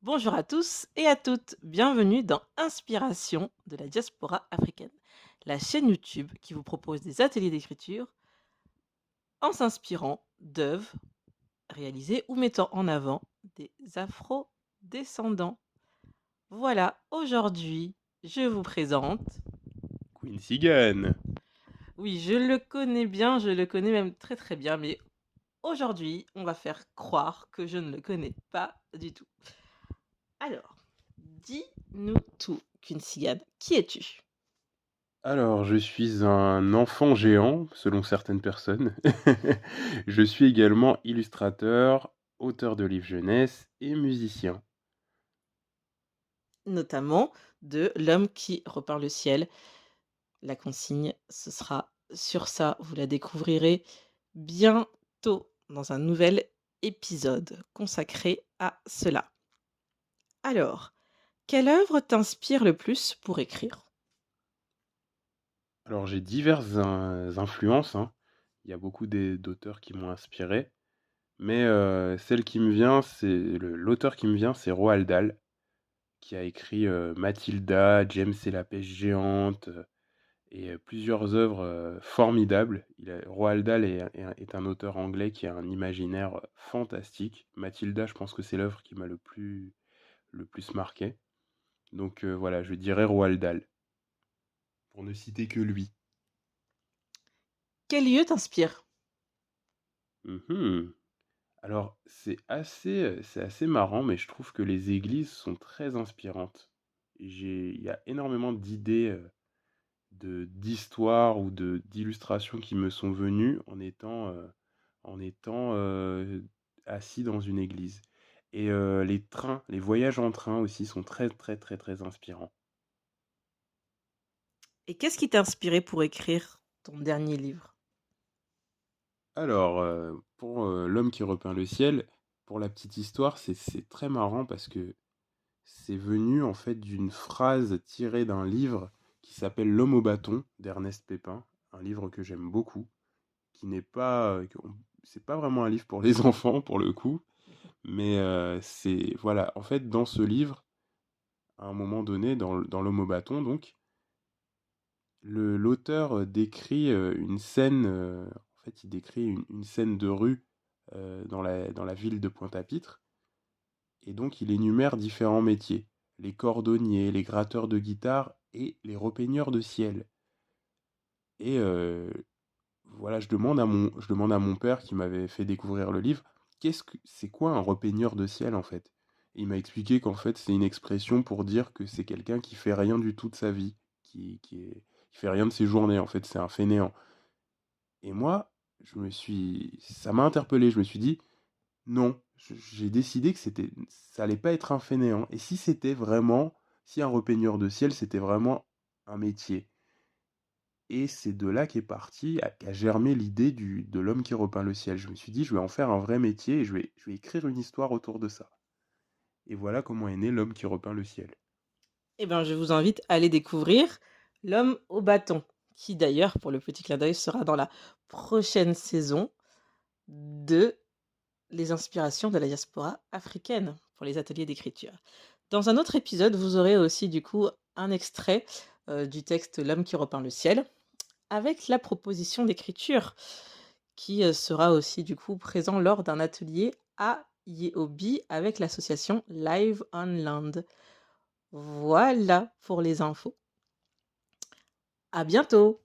Bonjour à tous et à toutes, bienvenue dans Inspiration de la diaspora africaine, la chaîne YouTube qui vous propose des ateliers d'écriture en s'inspirant d'œuvres réalisées ou mettant en avant des afro-descendants. Voilà, aujourd'hui, je vous présente... Quincy Gunn. Oui, je le connais bien, je le connais même très très bien, mais aujourd'hui, on va faire croire que je ne le connais pas du tout. Alors, dis-nous tout, Quincy Gunn, qui es-tu? Alors, je suis un enfant géant, selon certaines personnes. Je suis également illustrateur, auteur de livres jeunesse et musicien. Notamment de L'homme qui repeint le ciel. La consigne, ce sera sur ça, vous la découvrirez bientôt dans un nouvel épisode consacré à cela. Alors, quelle œuvre t'inspire le plus pour écrire? Alors, j'ai diverses influences, hein. Il y a beaucoup d'auteurs qui m'ont inspiré, mais celle qui me vient, l'auteur qui me vient, c'est Roald Dahl, qui a écrit Mathilda, James et la pêche géante, et plusieurs œuvres formidables. Roald Dahl est un auteur anglais qui a un imaginaire fantastique. Mathilda, je pense que c'est l'œuvre qui m'a le plus marqué. Donc voilà, je dirais Roald Dahl, pour ne citer que lui. Quel lieu t'inspire? Mhm. Alors, c'est assez marrant, mais je trouve que les églises sont très inspirantes. Il y a énormément d'idées d'histoires ou d'illustrations qui me sont venues en étant assis dans une église. Et les voyages en train aussi sont très très très très inspirants. Et qu'est-ce qui t'a inspiré pour écrire ton dernier livre? Alors, pour L'homme qui repeint le ciel, pour la petite histoire, c'est très marrant parce que c'est venu en fait d'une phrase tirée d'un livre qui s'appelle L'homme au bâton d'Ernest Pépin, un livre que j'aime beaucoup, qui n'est pas, c'est pas vraiment un livre pour les enfants pour le coup, mais c'est voilà, en fait dans ce livre, à un moment donné, dans L'homme au bâton donc, l'auteur décrit une scène, en fait il décrit une scène de rue dans la ville de Pointe-à-Pitre, et donc il énumère différents métiers, les cordonniers, les gratteurs de guitare et les repeigneurs de ciel. Et voilà, je demande à mon père qui m'avait fait découvrir le livre, c'est quoi un repeigneur de ciel en fait? Et il m'a expliqué qu'en fait c'est une expression pour dire que c'est quelqu'un qui fait rien du tout de sa vie, qui fait rien de ses journées en fait, c'est un fainéant. Et moi, ça m'a interpellé, je me suis dit, non, j'ai décidé que ça allait pas être un fainéant. Et si c'était vraiment, si un repeigneur de ciel c'était vraiment un métier? Et c'est de là qu'a germé l'idée de l'homme qui repeint le ciel. Je me suis dit, je vais en faire un vrai métier et je vais écrire une histoire autour de ça. Et voilà comment est né l'homme qui repeint le ciel. Eh bien, je vous invite à aller découvrir L'homme au bâton, qui d'ailleurs, pour le petit clin d'œil, sera dans la prochaine saison de Les inspirations de la diaspora africaine pour les ateliers d'écriture. Dans un autre épisode, vous aurez aussi du coup un extrait du texte L'homme qui repeint le ciel, avec la proposition d'écriture qui sera aussi du coup présent lors d'un atelier à Yeobi avec l'association Live on Land. Voilà pour les infos. À bientôt!